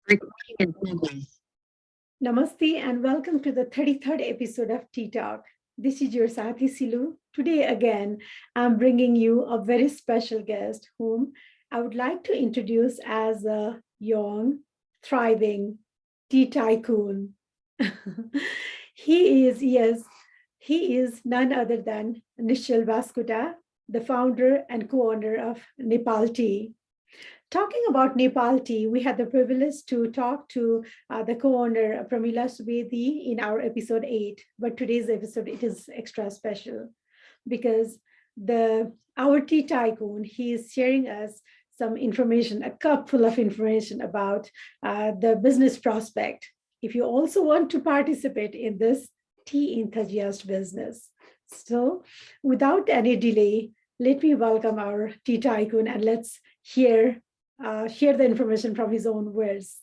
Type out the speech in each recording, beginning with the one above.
recording in progress. Namaste and welcome to the 33rd episode of TeaTalk. This is your Dr.Shilu. Today again, I'm bringing you a very special guest whom I would like to introduce as a young, thriving tea tycoon. He is none other than Nishal Vaskuta, the founder and co-owner of Nepal Tea. Talking about Nepal Tea, we had the privilege to talk to the co-owner Pramila Subedi in our episode 8. But today's episode, it is extra special because our tea tycoon, he is sharing us some information, a cup full of information about the business prospect. If you also want to participate in this tea enthusiast business. So without any delay, let me welcome our tea tycoon and let's share the information from his own words.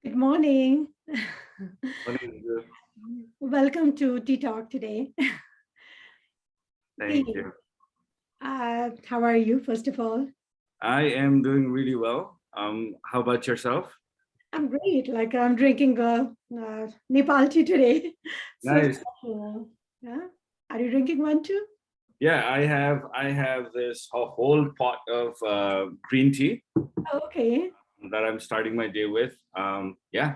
Good morning. Morning. Welcome to Tea Talk today. Thank you. How are you, first of all? I am doing really well. How about yourself? I'm great. Like I'm drinking Nepal tea today. Nice. So, yeah. Are you drinking one too? Yeah, I have this whole pot of green tea. Okay. That I'm starting my day with. Yeah.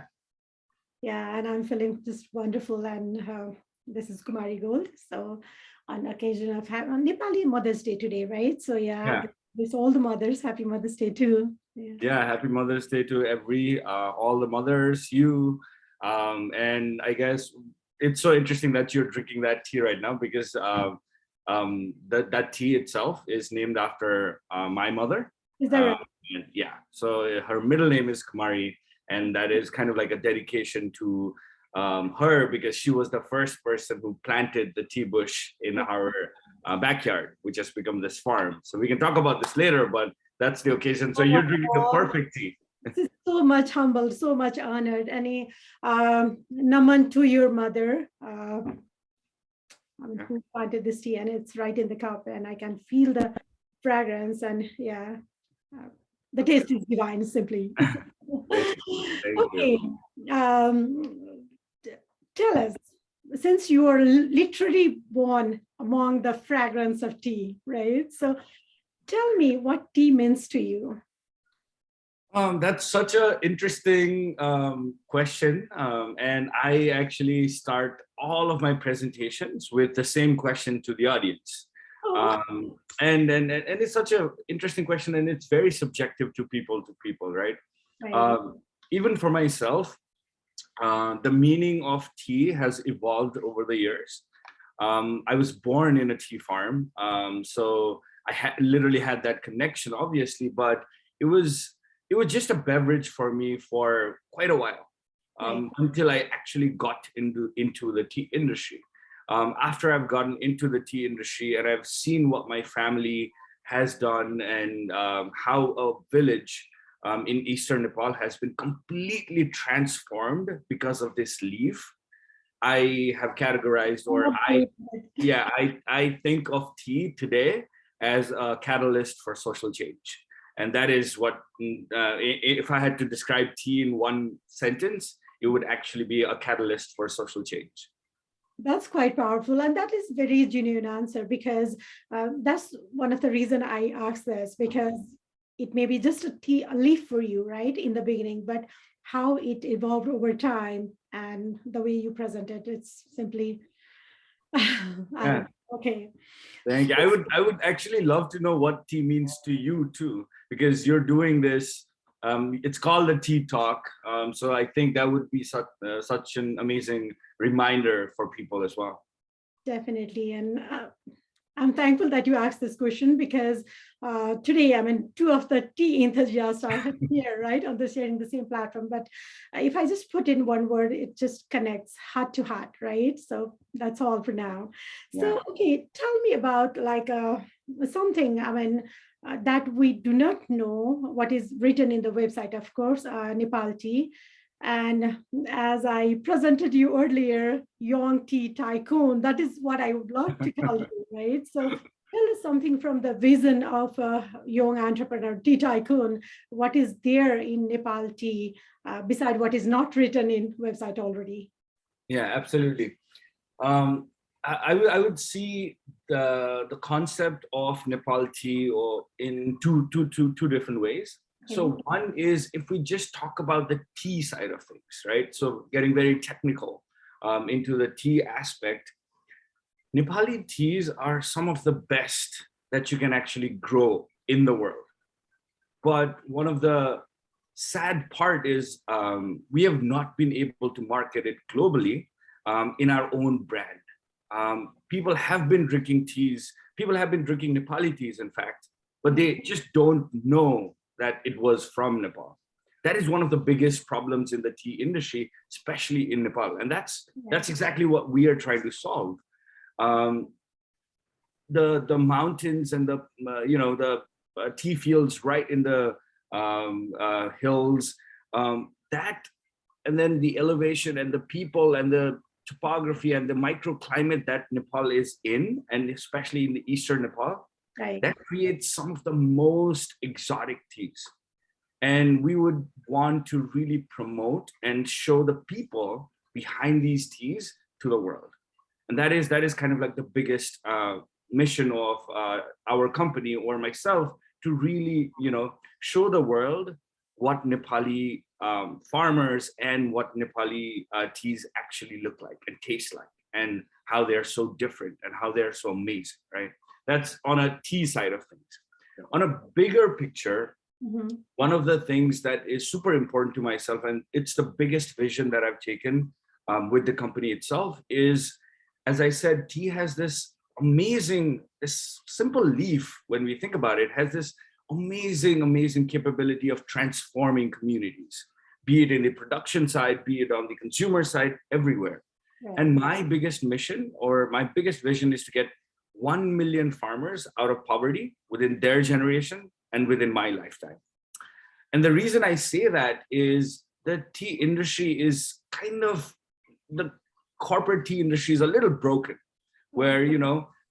Yeah, and I'm feeling just wonderful. And this is Kumari Gold. So on occasion of on Nepali Mother's Day today, right? So yeah. Wish all the mothers happy Mother's Day too. Yeah, happy Mother's Day to all the mothers, you. And I guess it's so interesting that you're drinking that tea right now because that tea itself is named after my mother. Is that right? Yeah, so her middle name is Kumari, and that is kind of like a dedication to her because she was the first person who planted the tea bush in our backyard, which has become this farm. So we can talk about this later, but that's the occasion. So you're drinking the perfect tea. This is so much humbled, so much honored. Any naman to your mother. Who planted this tea, and it's right in the cup, and I can feel the fragrance, and yeah, the taste is divine, simply. Okay, tell us, since you are literally born among the fragrance of tea, right? So tell me what tea means to you. That's such an interesting question. And I actually start all of my presentations with the same question to the audience. And it's such an interesting question, and it's very subjective to people, right? Even for myself, the meaning of tea has evolved over the years. I was born in a tea farm, so I literally had that connection, obviously, but it was just a beverage for me for quite a while, until I actually got into the tea industry. After I've gotten into the tea industry and I've seen what my family has done and how a village in Eastern Nepal has been completely transformed because of this leaf, I have categorized, or I think of tea today as a catalyst for social change. And that is what, if I had to describe tea in one sentence, it would actually be a catalyst for social change. That's quite powerful. And that is very genuine answer, because that's one of the reasons I asked this, because it may be just a leaf for you, right, in the beginning, but how it evolved over time and the way you present it, it's simply, okay. Thank you. I would actually love to know what tea means to you too, because you're doing this. It's called a Tea Talk. So I think that would be such an amazing reminder for people as well. Definitely. And I'm thankful that you asked this question, because today, I mean, two of the tea enthusiasts are here, right, on sharing the same platform. But if I just put in one word, it just connects heart to heart, right? So that's all for now. Yeah. So, okay, tell me about like something, I mean, that we do not know what is written in the website, of course, Nepal Tea. And as I presented you earlier, young tea tycoon, that is what I would love to call you, right? So Tell us something from the vision of a young entrepreneur, Tea-Tycoon. What is there in Nepal tea, beside what is not written in website already? Yeah, absolutely. I would see the concept of Nepal tea or in two different ways. Okay. So one is if we just talk about the tea side of things, right? So getting very technical into the tea aspect, Nepali teas are some of the best that you can actually grow in the world. But one of the sad part is we have not been able to market it globally in our own brand. People have been drinking teas, people have been drinking Nepali teas, in fact, but they just don't know that it was from Nepal. That is one of the biggest problems in the tea industry, especially in Nepal. And Yeah. that's exactly what we are trying to solve. Um, the mountains and the the tea fields right in the hills, that, and then the elevation and the people and the topography and the microclimate that Nepal is in, and especially in the eastern Nepal, Right. that creates some of the most exotic teas. And we would want to really promote and show the people behind these teas to the world. And that is kind of like the biggest mission of our company or myself, to really show the world what Nepali farmers and what Nepali teas actually look like and taste like, and how they're so different and how they're so amazing, right? That's on a tea side of things. On a bigger picture, Mhm. one of the things that is super important to myself, and it's the biggest vision that I've taken with the company itself, is, as I said, tea has this amazing, this simple leaf, when we think about it, has this amazing capability of transforming communities, be it in the production side, be it on the consumer side, everywhere. Right. And my biggest mission or my biggest vision is to get 1 million farmers out of poverty within their generation and within my lifetime. And the reason I say that is the tea industry is kind of, the corporate tea industry is a little broken, where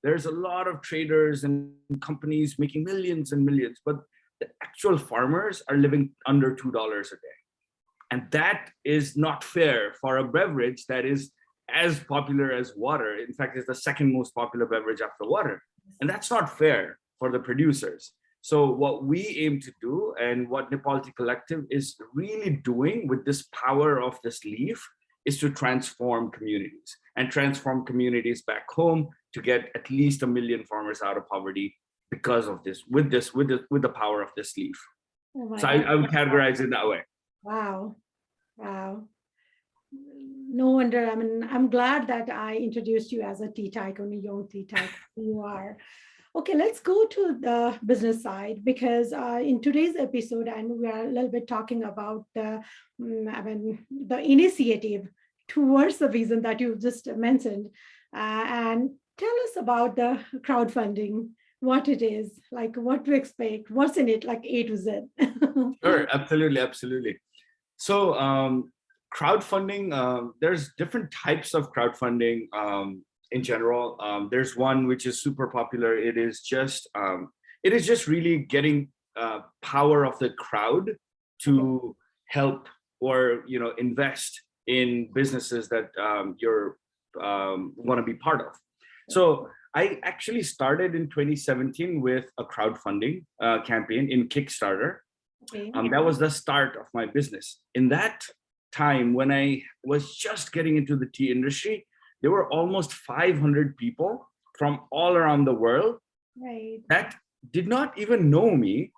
there's a lot of traders and companies making millions and millions, but the actual farmers are living under $2 a day. And that is not fair for a beverage that is as popular as water. In fact, it's the second most popular beverage after water. And that's not fair for the producers. So what we aim to do, and what Nepal Tea Collective is really doing with this power of this leaf, is to transform communities and transform communities back home, to get at least 1 million farmers out of poverty because of this, with the power of this leaf. Oh my So God. I would categorize it that way. Wow. Wow. No wonder. I mean, I'm glad that I introduced you as a tea tycoon, a young tea tycoon. You are. Okay, let's go to the business side, because in today's episode, and we are a little bit talking about the initiative towards the vision that you just mentioned. And tell us about the crowdfunding, what it is, like what to expect, what's in it, like A to Z. Sure, absolutely. So crowdfunding, there's different types of crowdfunding in general. There's one which is super popular. It is just really getting power of the crowd Okay. to help, or invest in businesses that you're want to be part of. So I actually started in 2017 with a crowdfunding campaign in Kickstarter. Okay. That was the start of my business. In that time, when I was just getting into the tea industry, there were almost 500 people from all around the world Right. that did not even know me,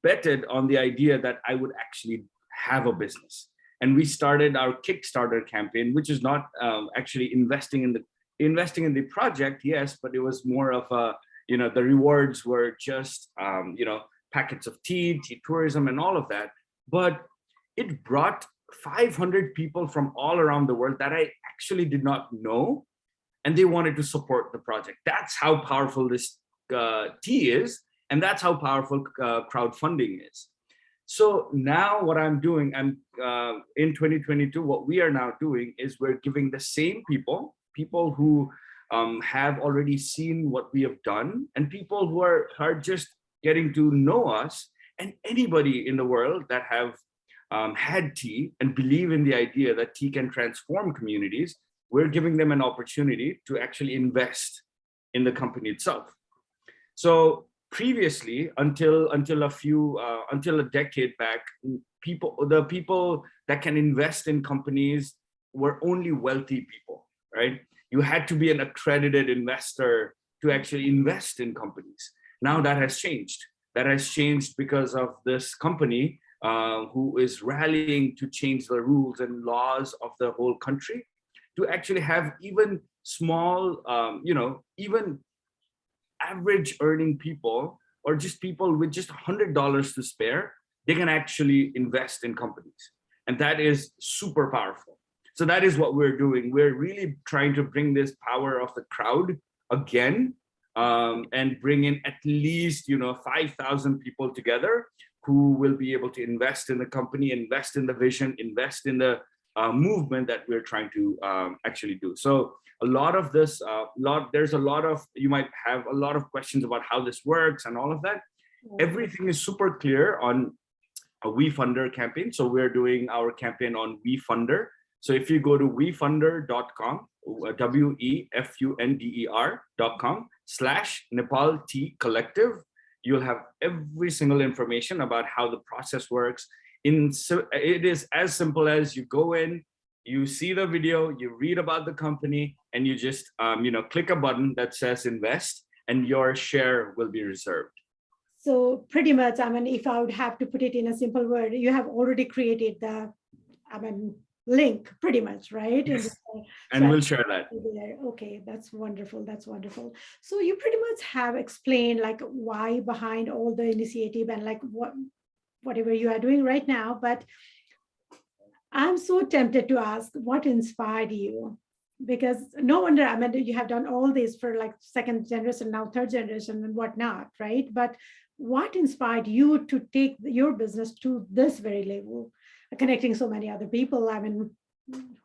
betted on the idea that I would actually have a business. And we started our Kickstarter campaign, which is not actually investing in the project, yes, but it was more of a, the rewards were just packets of tea tourism, and all of that. But it brought 500 people from all around the world that I actually did not know, and they wanted to support the project. That's how powerful this tea is, and that's how powerful crowdfunding is. So now what I'm doing, I'm in 2022, what we are now doing is we're giving the same people who have already seen what we have done, and people who are just getting to know us, and anybody in the world that have had tea and believe in the idea that tea can transform communities, we're giving them an opportunity to actually invest in the company itself. So previously, until a decade back, the people that can invest in companies were only wealthy people, right? You had to be an accredited investor to actually invest in companies. Now that has changed. That has changed because of this company who is rallying to change the rules and laws of the whole country to actually have even small, even average earning people, or just people with just $100 to spare, they can actually invest in companies. And that is super powerful. So that is what we're doing. We're really trying to bring this power of the crowd again, and bring in at least 5,000 people together who will be able to invest in the company, invest in the vision, invest in the movement that we're trying to actually do. So a lot of this, you might have a lot of questions about how this works and all of that. Everything is super clear on a WeFunder campaign. So we're doing our campaign on WeFunder. So if you go to wefunder.com, wefunder.com/Nepal Tea Collective, you'll have every single information about how the process works. It is as simple as you go in, you see the video, you read about the company, and you just click a button that says invest, and your share will be reserved. So pretty much, if I would have to put it in a simple word, you have already created the, link pretty much, right? Yes. And we'll share that. Okay, that's wonderful. That's wonderful. So you pretty much have explained like why behind all the initiative and like whatever you are doing right now, but I'm so tempted to ask what inspired you, because no wonder, you have done all this for like second generation, now third generation and whatnot, right? But what inspired you to take your business to this very level, connecting so many other people,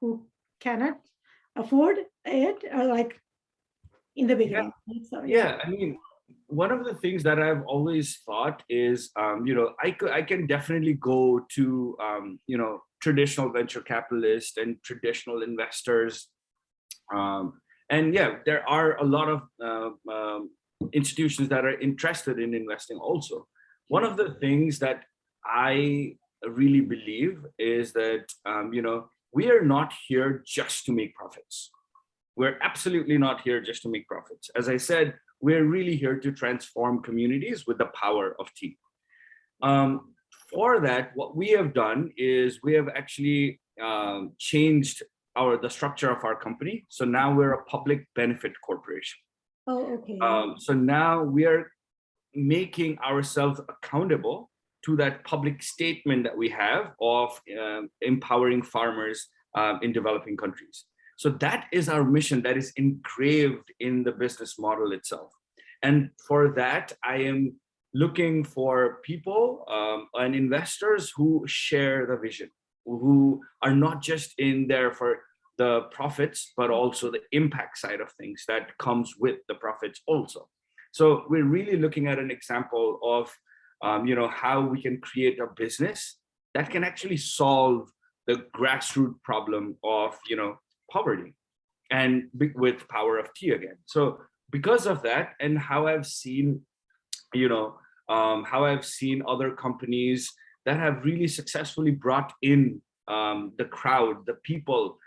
who cannot afford it, or like in the beginning? So, yeah, one of the things that I've always thought is, I can definitely go to, traditional venture capitalists and traditional investors. And yeah, there are a lot of institutions that are interested in investing also. One of the things that I really believe is that, we are not here just to make profits. We're absolutely not here just to make profits. As I said, we're really here to transform communities with the power of tea. For that, what we have done is we have actually changed the structure of our company. So now we're a public benefit corporation. Oh, okay. So now we are making ourselves accountable to that public statement that we have of empowering farmers in developing countries. So that is our mission, that is engraved in the business model itself. And for that, I am looking for people and investors who share the vision, who are not just in there for the profits, but also the impact side of things that comes with the profits also. So we're really looking at an example of how we can create a business that can actually solve the grassroots problem of poverty, and with power of tea again. So because of that, and how I've seen other companies that have really successfully brought in the crowd, the people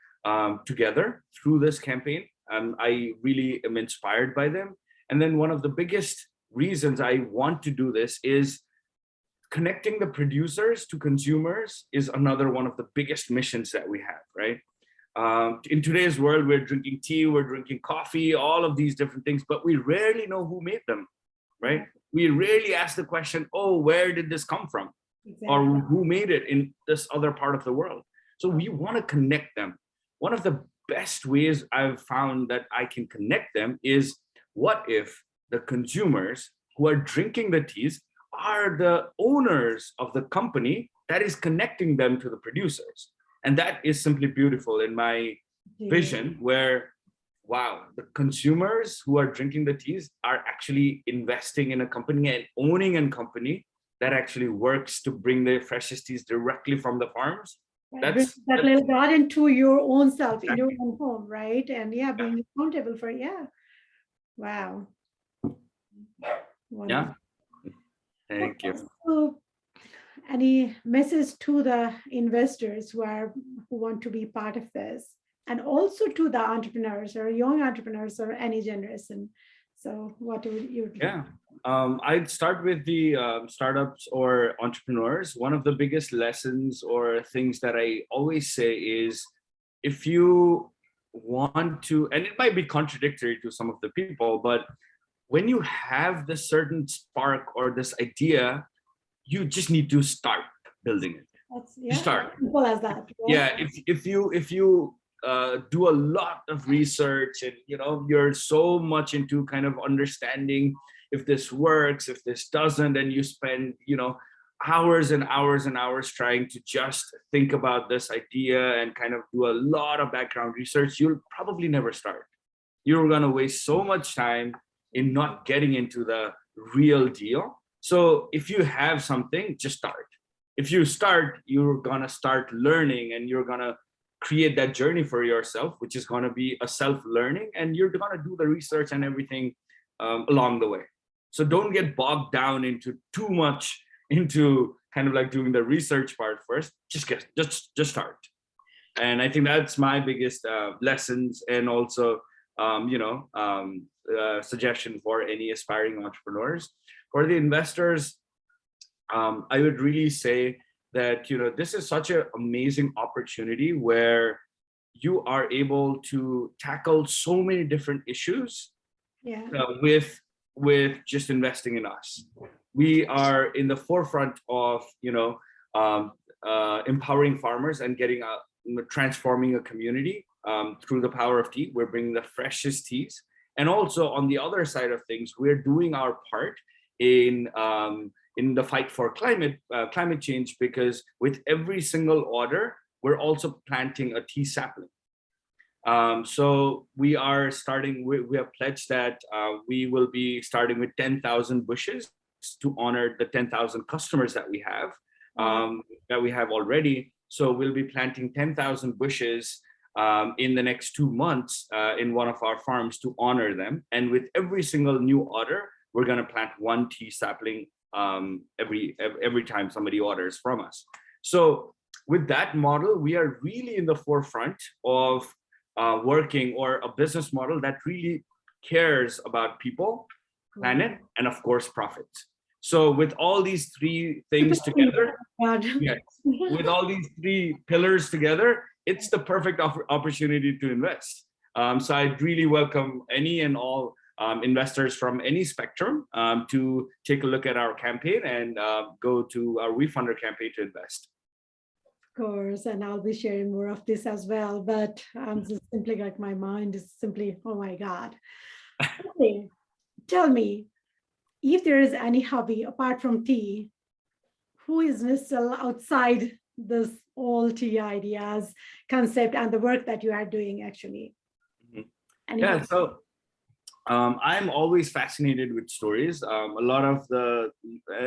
together through this campaign, I really am inspired by them. And then one of the biggest reasons I want to do this is connecting the producers to consumers is another one of the biggest missions that we have, right? In today's world, we're drinking tea, we're drinking coffee, all of these different things, but we rarely know who made them, right? We rarely ask the question, oh, where did this come from? Exactly. Or who made it in this other part of the world? So we want to connect them. One of the best ways I've found that I can connect them is, what if the consumers who are drinking the teas are the owners of the company that is connecting them to the producers? And that is simply beautiful in my vision, where wow, the consumers who are drinking the teas are actually investing in a company and owning a company that actually works to bring the freshest teas directly from the farms. Right. Bring that That's little garden to your own self in your own home, right? And yeah, being accountable for, yeah. Wow. yeah. Wonderful. Thank you. Okay, so any message to the investors who want to be part of this, and also to the entrepreneurs or young entrepreneurs or any generation? So what would you? Yeah. I'd start with the startups or entrepreneurs. One of the biggest lessons or things that I always say is if you want to, and it might be contradictory to some of the people, but when you have this certain spark or this idea, you just need to start building it. That's, You yeah, start. simple as that. Yeah. Yeah, if you do a lot of research and you're so much into kind of understanding if this works, if this doesn't, and you spend hours and hours and hours trying to just think about this idea and kind of do a lot of background research, you'll probably never start. You're going to waste so much time in not getting into the real deal. So if you have something, just start. If you start, you're going to start learning and you're going to create that journey for yourself, which is going to be a self-learning, and you're going to do the research and everything along the way. So don't get bogged down into too much into kind of like doing the research part first. Just start. And I think that's my biggest lessons, and also suggestion for any aspiring entrepreneurs. For the investors, I would really say that this is such an amazing opportunity where you are able to tackle so many different issues Yeah. With just investing in us. We are in the forefront of empowering farmers and getting transforming a community through the power of tea. We're bringing the freshest teas, and also on the other side of things, we're doing our part in the fight for climate change, because with every single order, we're also planting a tea sapling. So we are starting. We have pledged that we will be starting with 10,000 bushes to honor the 10,000 customers that we have already. So we'll be planting 10,000 bushes in the next 2 months in one of our farms to honor them. And with every single new order, we're going to plant one tea sapling every time somebody orders from us. So with that model, we are really in the forefront of working, or a business model that really cares about people, planet, and of course profits. So with all these three things together, yes, with all these three pillars together, it's the perfect opportunity to invest. So I'd really welcome any and all investors from any spectrum to take a look at our campaign and go to our WeFunder campaign to invest. Of course, and I'll be sharing more of this as well, but I'm just simply like, my mind is simply, oh my God. Okay, tell me, if there is any hobby apart from tea, who is still outside this all tea ideas, concept, and the work that you are doing actually? Yeah, so I'm always fascinated with stories. A lot of the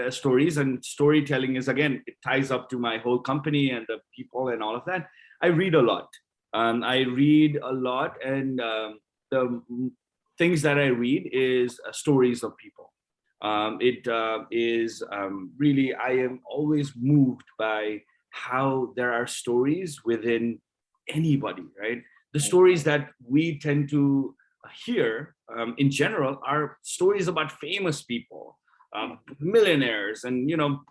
stories and storytelling is, again, it ties up to my whole company and the people and all of that. I read a lot. And the things that I read is stories of people. It is really, I am always moved by how there are stories within anybody, right? The stories that we tend to hear in general are stories about famous people, millionaires, and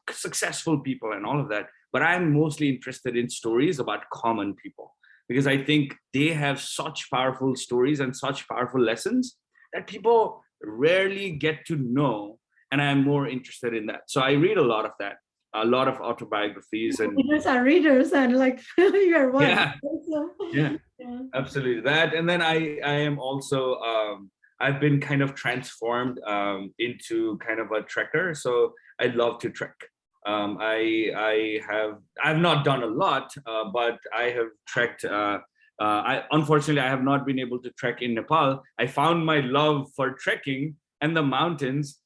successful people and all of that. But I'm mostly interested in stories about common people, because I think they have such powerful stories and such powerful lessons that people rarely get to know, and I'm more interested in that. So I read a lot of that, a lot of autobiographies, and readers are readers, and like you're one. yeah, yeah. Absolutely that. And then I am also I've been kind of transformed into kind of a trekker. So I love to trek. I've not done a lot, but I have trekked Unfortunately, I have not been able to trek in Nepal. I found my love for trekking and the mountains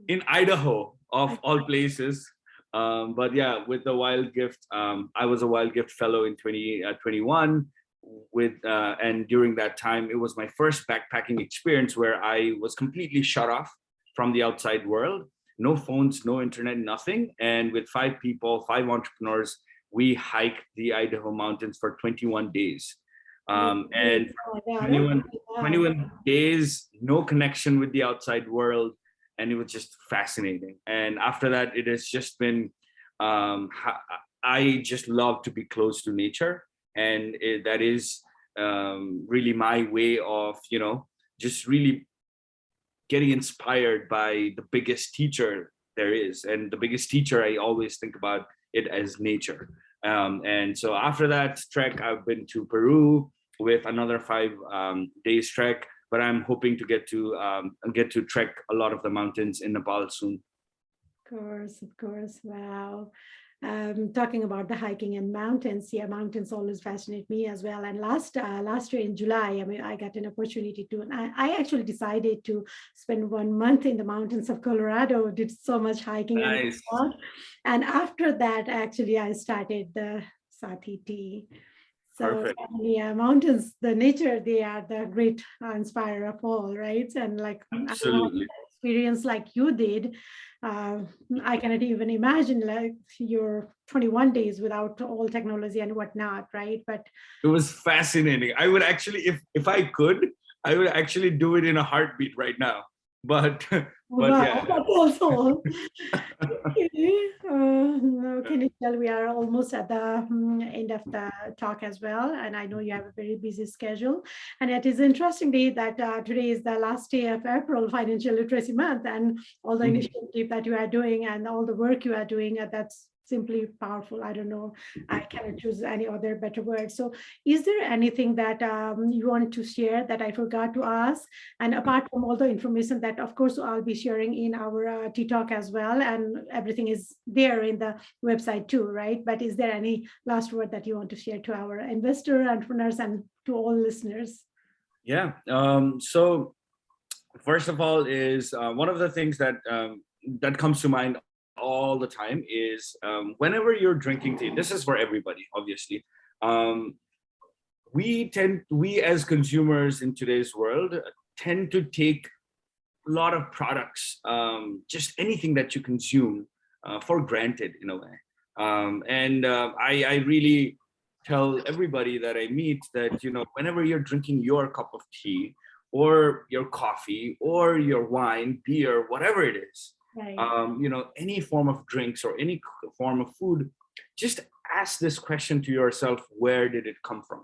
in Idaho, of all places. But yeah, with the Wild Gift, I was a Wild Gift fellow in 2021. And during that time, it was my first backpacking experience where I was completely shut off from the outside world. No phones, no internet, nothing. And with 5 people, 5 entrepreneurs, we hiked the Idaho mountains for 21 days. And Oh my for God. 21, Okay, wow. 21 days, no connection with the outside world. And it was just fascinating. And after that, it has just been, I just love to be close to nature. And that is really my way of, just really getting inspired by the biggest teacher there is. And the biggest teacher, I always think about it as nature. And so after that trek, I've been to Peru with another 5 days trek. But I'm hoping to get to trek a lot of the mountains in Nepal soon. Of course. Wow. Talking about the hiking and mountains, yeah, mountains always fascinate me as well. And last year in July, I mean, I got an opportunity to, and I actually decided to spend 1 month in the mountains of Colorado. Did so much hiking and Nice. whatnot. And after that, actually, I started the Sati tea. So Perfect. yeah, mountains, the nature, they are the great inspirer of all, right? And like I want Absolutely. experience like you did. Uh, I cannot even imagine like your 21 days without all technology and whatnot, right? But It was fascinating. I would actually, if I could, I would actually do it in a heartbeat right now. But but wow, yeah. that's also okay. No, can you tell we are almost at the end of the talk as well? And I know you have a very busy schedule. And it is interesting day that today is the last day of April Financial Literacy Month, and all the Mhm. initiative that you are doing and all the work you are doing, that's simply powerful. I don't know. I cannot choose any other better word. So, is there anything that you want to share that I forgot to ask? And apart from all the information that, of course, I'll be sharing in our TeaTalk as well, and everything is there in the website too, right? But is there any last word that you want to share to our investor, entrepreneurs, and to all listeners? Yeah. So first of all, is one of the things that comes to mind all the time is whenever you're drinking tea. This is for everybody, obviously. Um, we as consumers in today's world tend to take a lot of products, just anything that you consume, for granted in a way. And I really tell everybody that I meet that, whenever you're drinking your cup of tea or your coffee or your wine, beer, whatever it is, Right. any form of drinks or any form of food, just ask this question to yourself: where did it come from?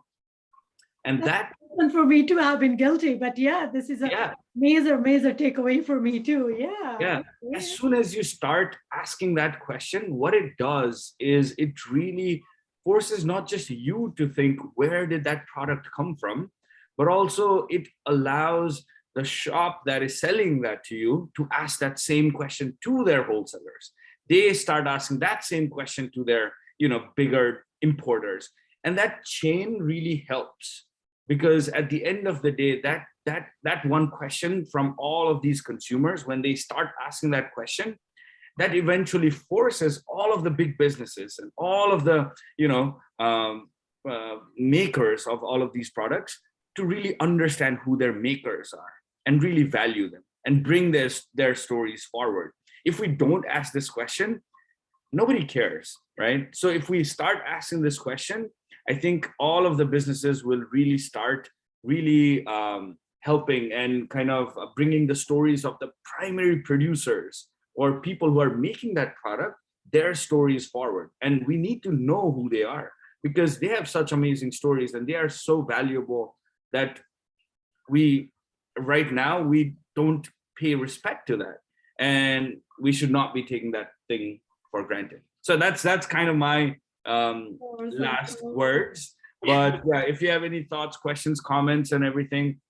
And That's that, one for me too. I've been guilty, but yeah, this is a yeah, major takeaway for me too. Yeah. yeah, as Okay. soon as you start asking that question, what it does is it really forces not just you to think, where did that product come from, but also it allows the shop that is selling that to you to ask that same question to their wholesalers. They start asking that same question to their, bigger importers. And that chain really helps, because at the end of the day, that one question from all of these consumers, when they start asking that question, that eventually forces all of the big businesses and all of the, makers of all of these products to really understand who their makers are and really value them and bring their stories forward. If we don't ask this question, nobody cares, right? So if we start asking this question, I think all of the businesses will really start really helping and kind of bringing the stories of the primary producers or people who are making that product, their stories forward. And we need to know who they are, because they have such amazing stories and they are so valuable that we right now we don't pay respect to that, and we should not be taking that thing for granted. So that's kind of my Of last course. words. But yeah, if you have any thoughts, questions, comments, and everything,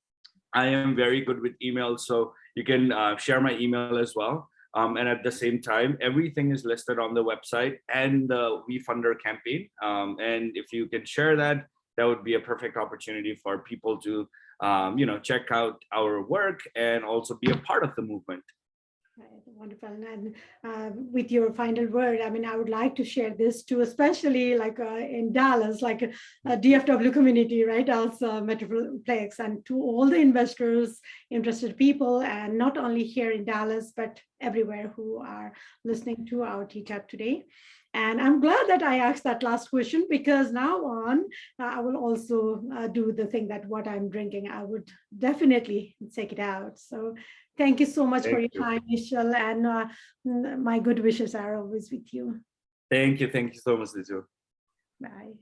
I am very good with emails, so you can share my email as well. And at the same time, everything is listed on the website and the WeFunder campaign. And if you can share that, that would be a perfect opportunity for people to, check out our work and also be a part of the movement. Right, wonderful. And with your final word, I mean, I would like to share this too, especially like in Dallas, like DFW community, right? Also Metroplex, and to all the investors, interested people, and not only here in Dallas, but everywhere who are listening to our Tea-Talk today. And I'm glad that I asked that last question, because now on, I will also do the thing that what I'm drinking, I would definitely check it out. So thank you so much for Thank your you. time, Michelle, and my good wishes are always with you. Thank you. Thank you so much, Lizu. Bye.